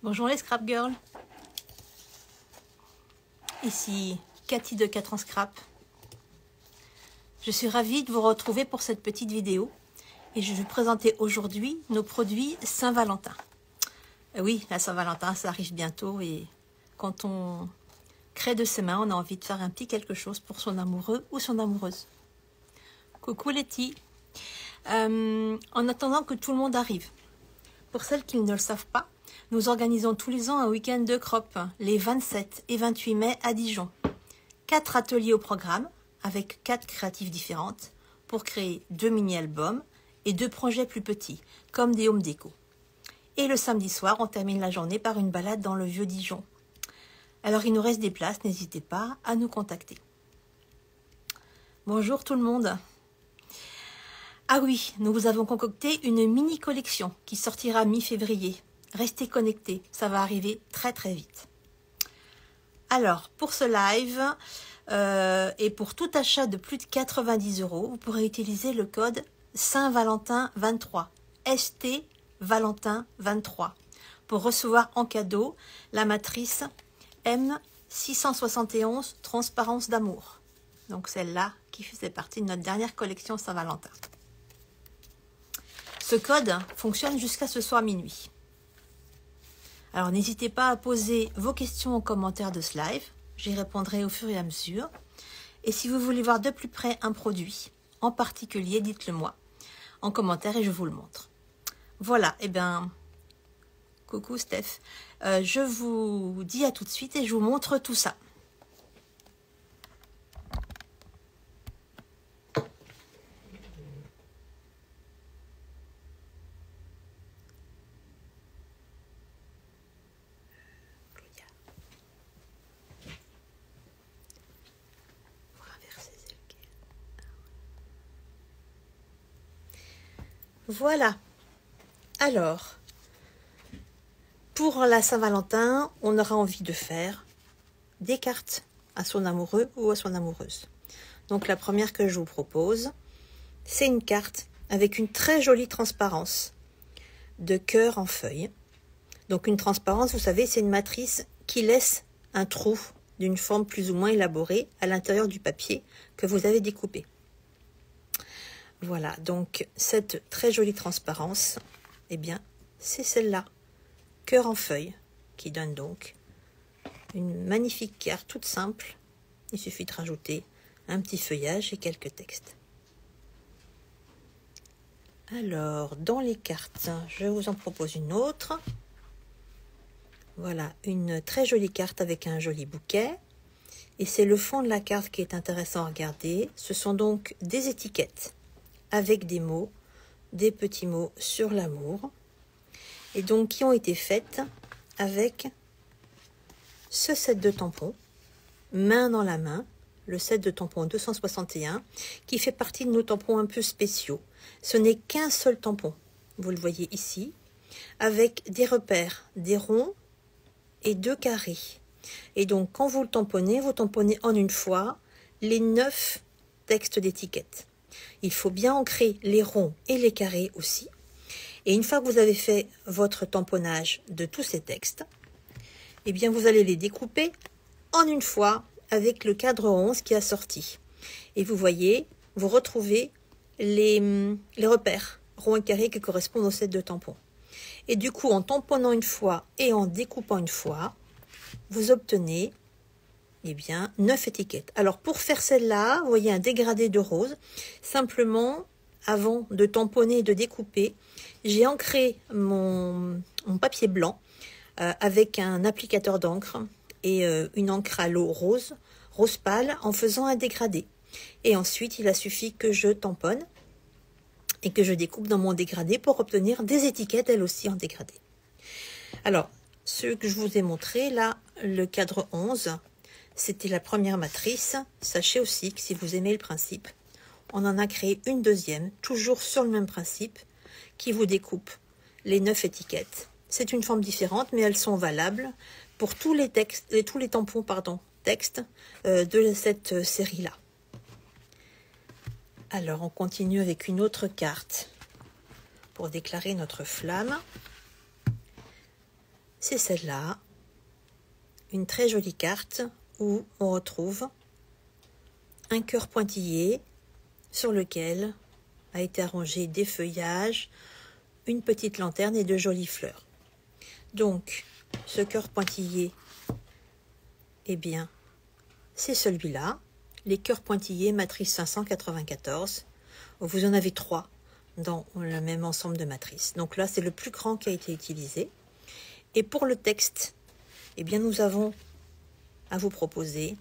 Bonjour les Scrap Girls. Ici Cathy de 4 ans Scrap. Je suis ravie de vous retrouver pour cette petite vidéo et je vais vous présenter aujourd'hui nos produits Saint-Valentin. Oui, la Saint-Valentin, ça arrive bientôt et quand on crée de ses mains, on a envie de faire un petit quelque chose pour son amoureux ou son amoureuse. Coucou Letty. En attendant que tout le monde arrive, pour celles qui ne le savent pas, nous organisons tous les ans un week-end de crop, les 27 et 28 mai à Dijon. 4 ateliers au programme, avec 4 créatives différentes, pour créer 2 mini-albums et 2 projets plus petits, comme des home déco. Et le samedi soir, on termine la journée par une balade dans le vieux Dijon. Alors il nous reste des places, n'hésitez pas à nous contacter. Bonjour tout le monde. Ah oui, nous vous avons concocté une mini collection qui sortira mi-février. Restez connectés, ça va arriver très très vite. Alors, pour ce live et pour tout achat de plus de 90 €, vous pourrez utiliser le code Saint-Valentin23, ST Valentin 23, pour recevoir en cadeau la matrice M671 Transparence d'amour. Donc celle-là qui faisait partie de notre dernière collection Saint-Valentin. Ce code fonctionne jusqu'à ce soir minuit. Alors n'hésitez pas à poser vos questions en commentaire de ce live, j'y répondrai au fur et à mesure. Et si vous voulez voir de plus près un produit en particulier, dites-le moi en commentaire et je vous le montre. Voilà, et bien, coucou Steph, je vous dis à tout de suite et je vous montre tout ça. Voilà, alors, pour la Saint-Valentin, on aura envie de faire des cartes à son amoureux ou à son amoureuse. Donc la première que je vous propose, c'est une carte avec une très jolie transparence de cœur en feuille. Donc une transparence, vous savez, c'est une matrice qui laisse un trou d'une forme plus ou moins élaborée à l'intérieur du papier que vous avez découpé. Voilà, donc cette très jolie transparence, eh bien, c'est celle-là, cœur en feuille, qui donne donc une magnifique carte toute simple. Il suffit de rajouter un petit feuillage et quelques textes. Alors, dans les cartes, je vous en propose une autre. Voilà, une très jolie carte avec un joli bouquet. Et c'est le fond de la carte qui est intéressant à regarder. Ce sont donc des étiquettes avec des mots, des petits mots sur l'amour, et donc qui ont été faites avec ce set de tampons, main dans la main, le set de tampons 261, qui fait partie de nos tampons un peu spéciaux. Ce n'est qu'un seul tampon, vous le voyez ici, avec des repères, des ronds et 2 carrés. Et donc quand vous tamponnez en une fois les 9 textes d'étiquette. Il faut bien ancrer les ronds et les carrés aussi. Et une fois que vous avez fait votre tamponnage de tous ces textes, eh bien vous allez les découper en une fois avec le cadre 11 qui a sorti. Et vous voyez, vous retrouvez les repères ronds et carrés qui correspondent au set de tampons. Et du coup, en tamponnant une fois et en découpant une fois, vous obtenez eh bien, 9 étiquettes. Alors, pour faire celle-là, vous voyez un dégradé de rose. Simplement, avant de tamponner et de découper, j'ai ancré mon papier blanc avec un applicateur d'encre et une encre à l'eau rose pâle, en faisant un dégradé. Et ensuite, il a suffi que je tamponne et que je découpe dans mon dégradé pour obtenir des étiquettes, elles aussi en dégradé. Alors, ce que je vous ai montré, là, le cadre 11, c'était la première matrice. Sachez aussi que si vous aimez le principe, on en a créé une deuxième, toujours sur le même principe, qui vous découpe les 9 étiquettes. C'est une forme différente, mais elles sont valables pour tous les textes, tous les tampons, textes de cette série-là. Alors, on continue avec une autre carte pour déclarer notre flamme. c'est celle-là. Une très jolie carte où on retrouve un cœur pointillé sur lequel a été arrangé des feuillages, une petite lanterne et de jolies fleurs. Donc, ce cœur pointillé, eh bien, c'est celui-là. Les cœurs pointillés matrice 594. Vous en avez 3 dans le même ensemble de matrices. Donc là, c'est le plus grand qui a été utilisé. Et pour le texte, eh bien, nous avons à vous proposer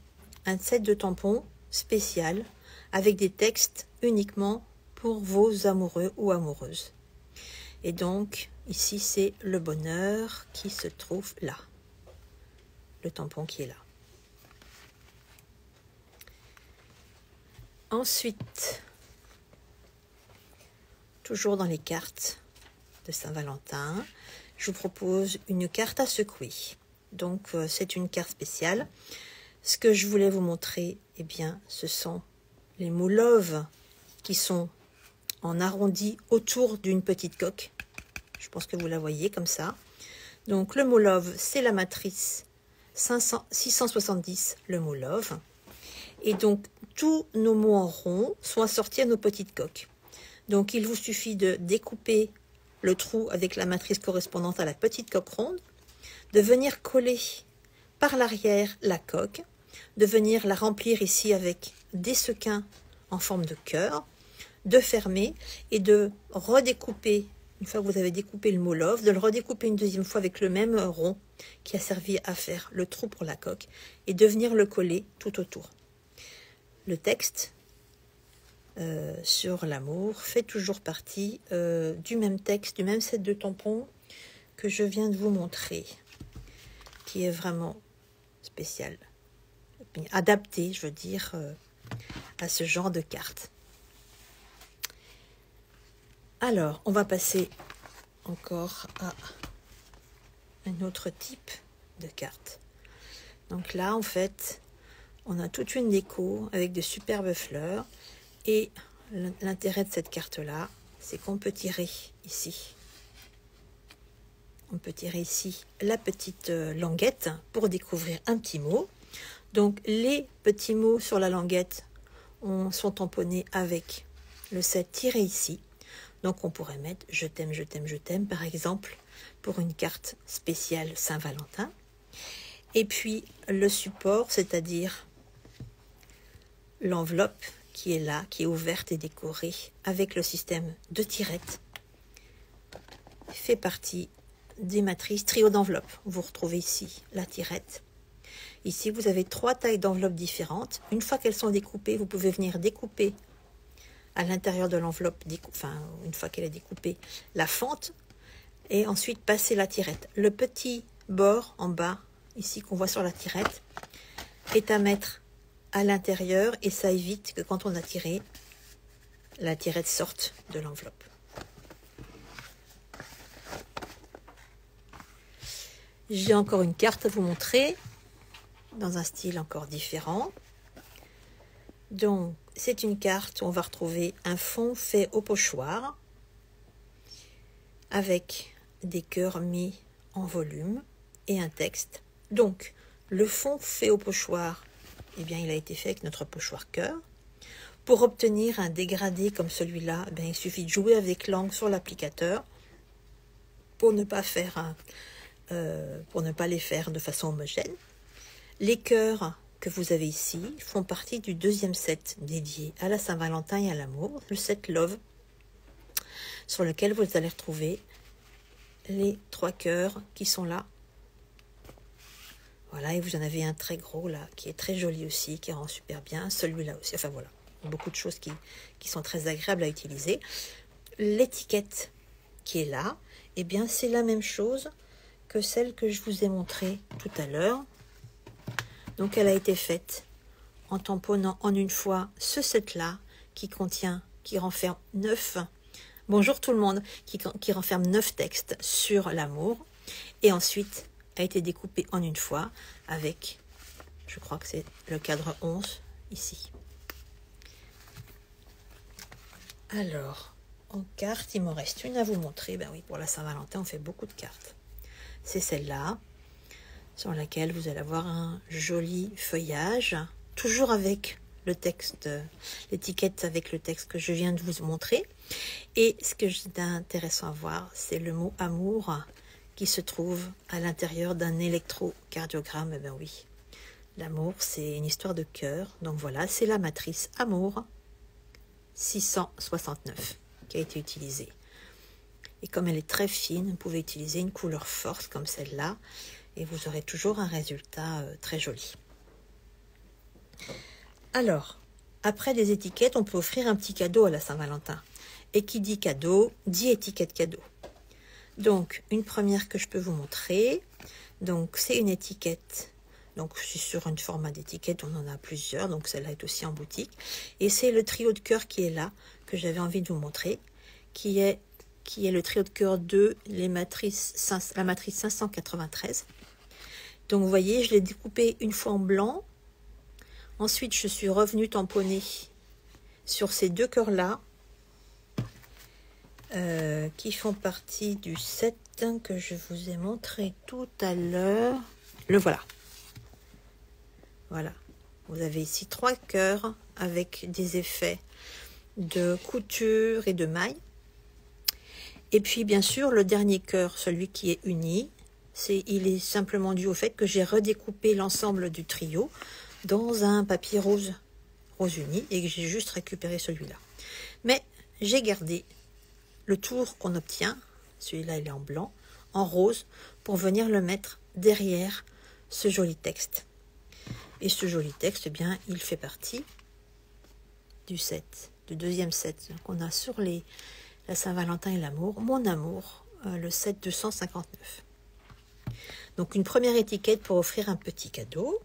un set de tampons spécial avec des textes uniquement pour vos amoureux ou amoureuses. Et donc, ici, c'est le bonheur qui se trouve là. Le tampon qui est là. Ensuite, toujours dans les cartes de Saint-Valentin, je vous propose une carte à secouer. Donc, c'est une carte spéciale. Ce que je voulais vous montrer, eh bien, ce sont les mots love qui sont en arrondi autour d'une petite coque. Je pense que vous la voyez comme ça. Donc, le mot love, c'est la matrice 670, le mot love. Et donc, tous nos mots en rond sont assortis à nos petites coques. Donc, il vous suffit de découper le trou avec la matrice correspondante à la petite coque ronde, de venir coller par l'arrière la coque, de venir la remplir ici avec des sequins en forme de cœur, de fermer et de redécouper, une fois que vous avez découpé le mot love, de le redécouper une deuxième fois avec le même rond qui a servi à faire le trou pour la coque et de venir le coller tout autour. Le texte sur l'amour fait toujours partie du même texte, du même set de tampons que je viens de vous montrer, qui est vraiment spécial, adapté, je veux dire, à ce genre de cartes. Alors, on va passer encore à un autre type de carte. Donc là, en fait, on a toute une déco avec de superbes fleurs. Et l'intérêt de cette carte-là, c'est qu'on peut tirer ici. On peut tirer ici la petite languette pour découvrir un petit mot. Donc, les petits mots sur la languette sont tamponnés avec le set tiré ici. Donc, on pourrait mettre « Je t'aime, je t'aime, je t'aime » par exemple, pour une carte spéciale Saint-Valentin. Et puis, le support, c'est-à-dire l'enveloppe qui est là, qui est ouverte et décorée avec le système de tirettes, fait partie des matrices trio d'enveloppes. Vous retrouvez ici la tirette. Ici, vous avez 3 tailles d'enveloppes différentes. Une fois qu'elles sont découpées, vous pouvez venir découper à l'intérieur de l'enveloppe, enfin, une fois qu'elle est découpée, la fente, et ensuite passer la tirette. Le petit bord en bas, ici, qu'on voit sur la tirette, est à mettre à l'intérieur et ça évite que quand on a tiré, la tirette sorte de l'enveloppe. J'ai encore une carte à vous montrer dans un style encore différent. Donc, c'est une carte où on va retrouver un fond fait au pochoir avec des cœurs mis en volume et un texte. Donc, le fond fait au pochoir, eh bien, il a été fait avec notre pochoir cœur. Pour obtenir un dégradé comme celui-là, eh bien, il suffit de jouer avec l'angle sur l'applicateur pour ne pas les faire de façon homogène. Les cœurs que vous avez ici font partie du deuxième set dédié à la Saint-Valentin et à l'amour, le set Love, sur lequel vous allez retrouver les 3 cœurs qui sont là. Voilà, et vous en avez un très gros là, qui est très joli aussi, qui rend super bien, celui-là aussi, enfin voilà, beaucoup de choses qui sont très agréables à utiliser. L'étiquette qui est là, eh bien c'est la même chose que celle que je vous ai montrée tout à l'heure. Donc elle a été faite en tamponnant en une fois ce set-là qui renferme 9, bonjour tout le monde, qui renferme 9 textes sur l'amour et ensuite a été découpé en une fois avec, je crois que c'est le cadre 11 ici. Alors, en carte, il m'en reste une à vous montrer. Ben oui, pour la Saint-Valentin, on fait beaucoup de cartes. c'est celle-là, sur laquelle vous allez avoir un joli feuillage, toujours avec le texte, l'étiquette avec le texte que je viens de vous montrer. Et ce que j'ai d'intéressant à voir, c'est le mot amour qui se trouve à l'intérieur d'un électrocardiogramme. Eh bien oui, l'amour, c'est une histoire de cœur. Donc voilà, c'est la matrice amour 669 qui a été utilisée. Et comme elle est très fine, vous pouvez utiliser une couleur forte comme celle-là et vous aurez toujours un résultat très joli. Alors, après les étiquettes, on peut offrir un petit cadeau à la Saint-Valentin. Et qui dit cadeau, dit étiquette cadeau. Donc, une première que je peux vous montrer. Donc, c'est une étiquette. Donc, je suis sur un format d'étiquette, on en a plusieurs. Donc, celle-là est aussi en boutique. Et c'est le trio de cœur qui est là, que j'avais envie de vous montrer, qui est le trio de cœur 2, la matrice 593. Donc, vous voyez, je l'ai découpé une fois en blanc. Ensuite, je suis revenue tamponner sur ces deux cœurs-là, qui font partie du set que je vous ai montré tout à l'heure. Le voilà. Voilà. Vous avez ici 3 cœurs avec des effets de couture et de maille. Et puis, bien sûr, le dernier cœur, celui qui est uni, il est simplement dû au fait que j'ai redécoupé l'ensemble du trio dans un papier rose uni et que j'ai juste récupéré celui-là. Mais j'ai gardé le tour qu'on obtient, celui-là il est en blanc, en rose, pour venir le mettre derrière ce joli texte. Et ce joli texte, eh bien, il fait partie du deuxième set qu'on a sur la Saint-Valentin et l'amour, mon amour, le set 259. Donc une première étiquette pour offrir un petit cadeau.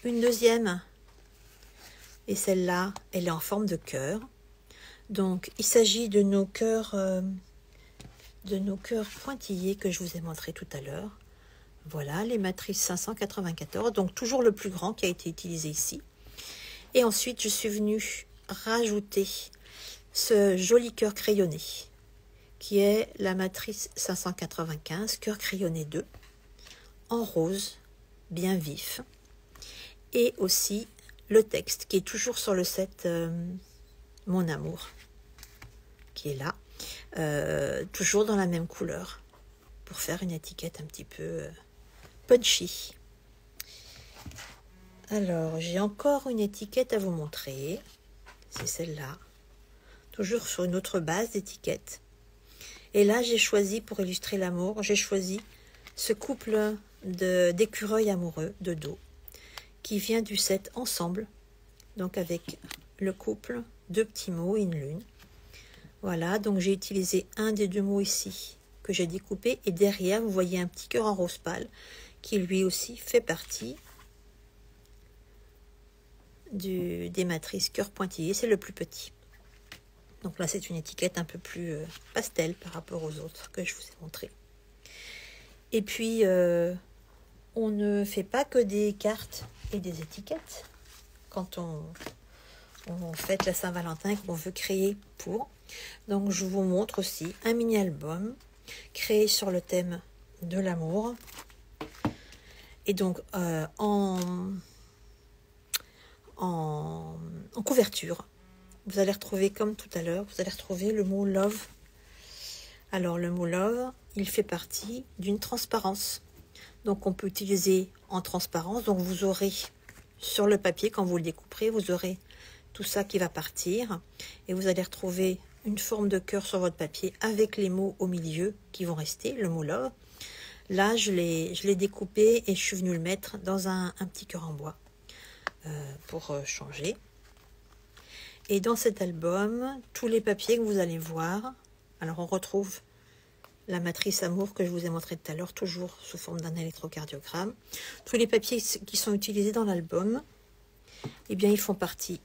Une deuxième, et celle-là, elle est en forme de cœur. Donc, il s'agit de nos cœurs pointillés que je vous ai montré tout à l'heure. Voilà, les matrices 594, donc toujours le plus grand qui a été utilisé ici. Et ensuite, je suis venue rajouter ce joli cœur crayonné, qui est la matrice 595, cœur crayonné 2, en rose, bien vif. Et aussi le texte, qui est toujours sur le set Mon amour, qui est là, toujours dans la même couleur, pour faire une étiquette un petit peu punchy. Alors, j'ai encore une étiquette à vous montrer, c'est celle-là, toujours sur une autre base d'étiquette. Et là, j'ai choisi, pour illustrer l'amour, j'ai choisi ce couple d'écureuils amoureux de dos, qui vient du set Ensemble, donc avec le couple, 2 petits mots et une lune. Voilà, donc j'ai utilisé un des 2 mots ici que j'ai découpé et derrière vous voyez un petit cœur en rose pâle qui lui aussi fait partie des matrices cœur pointillé, c'est le plus petit. Donc là c'est une étiquette un peu plus pastel par rapport aux autres que je vous ai montré. Et puis on ne fait pas que des cartes et des étiquettes quand on fête la Saint-Valentin et qu'on veut créer pour. Donc je vous montre aussi un mini-album créé sur le thème de l'amour. Et donc en couverture, vous allez retrouver, comme tout à l'heure, vous allez retrouver le mot love. Alors le mot love, il fait partie d'une transparence. Donc on peut utiliser en transparence. Donc vous aurez sur le papier, quand vous le découperez, vous aurez tout ça qui va partir. Et vous allez retrouver une forme de cœur sur votre papier avec les mots au milieu qui vont rester, le mot love. Là, je l'ai découpé et je suis venue le mettre dans un petit cœur en bois pour changer. Et dans cet album, tous les papiers que vous allez voir, alors on retrouve la matrice amour que je vous ai montré tout à l'heure, toujours sous forme d'un électrocardiogramme. Tous les papiers qui sont utilisés dans l'album, eh bien, ils font partie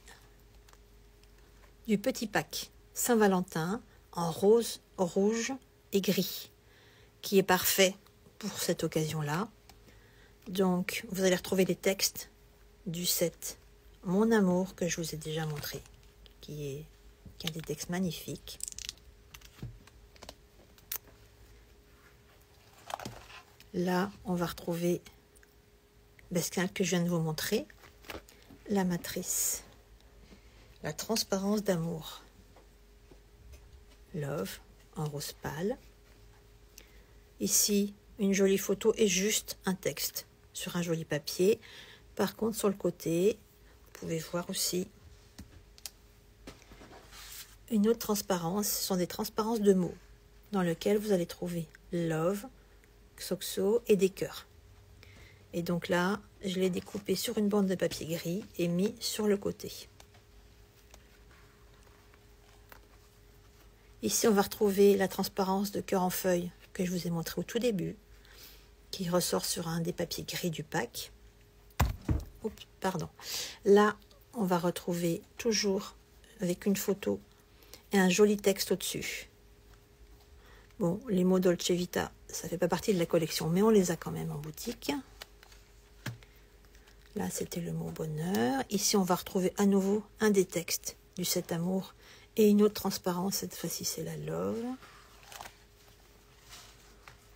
du petit pack Saint-Valentin en rose, rouge et gris, qui est parfait pour cette occasion-là. Donc, vous allez retrouver les textes du set Mon amour que je vous ai déjà montré, qui a des textes magnifiques. Là, on va retrouver ce que je viens de vous montrer, la matrice, la transparence d'amour, Love en rose pâle. Ici, une jolie photo et juste un texte sur un joli papier. Par contre, sur le côté, vous pouvez voir aussi une autre transparence. Ce sont des transparences de mots dans lesquelles vous allez trouver Love, Xoxo et des cœurs. Et donc là, je l'ai découpé sur une bande de papier gris et mis sur le côté. Ici, on va retrouver la transparence de cœur en feuille que je vous ai montré au tout début, qui ressort sur un des papiers gris du pack. Oups, pardon. Là, on va retrouver toujours avec une photo et un joli texte au-dessus. Bon, les mots Dolce Vita, ça fait pas partie de la collection, mais on les a quand même en boutique. Là, c'était le mot bonheur. Ici, on va retrouver à nouveau un des textes du 7 amour et une autre transparence. Cette fois-ci, c'est la love.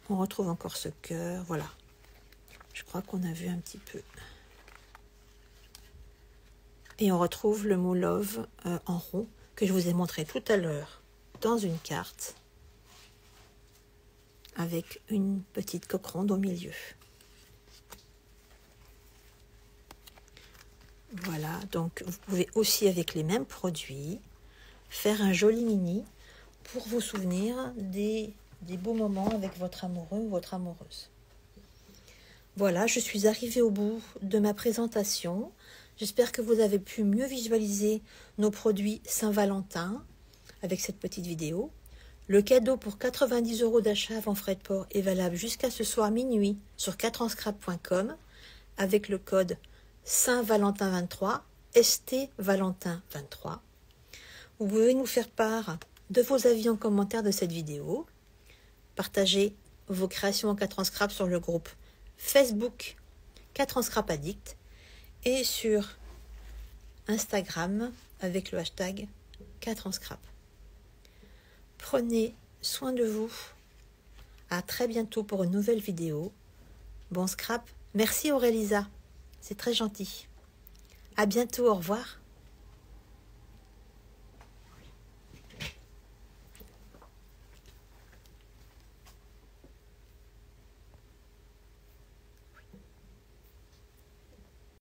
On retrouve encore ce cœur. Voilà. Je crois qu'on a vu un petit peu. Et on retrouve le mot love en rond que je vous ai montré tout à l'heure dans une carte avec une petite coque ronde au milieu. Voilà, donc vous pouvez aussi avec les mêmes produits faire un joli mini pour vous souvenir des beaux moments avec votre amoureux ou votre amoureuse. Voilà, je suis arrivée au bout de ma présentation. J'espère que vous avez pu mieux visualiser nos produits Saint-Valentin avec cette petite vidéo. Le cadeau pour 90 € d'achat avant frais de port est valable jusqu'à ce soir minuit sur 4anscrap.com avec le code Saint-Valentin23, ST-Valentin23. Vous pouvez nous faire part de vos avis en commentaire de cette vidéo. Partagez vos créations en 4anscrap sur le groupe Facebook 4anscrap Addict et sur Instagram avec le hashtag 4anscrap. Prenez soin de vous. À très bientôt pour une nouvelle vidéo. Bon scrap. Merci Aurélisa. C'est très gentil. À bientôt. Au revoir.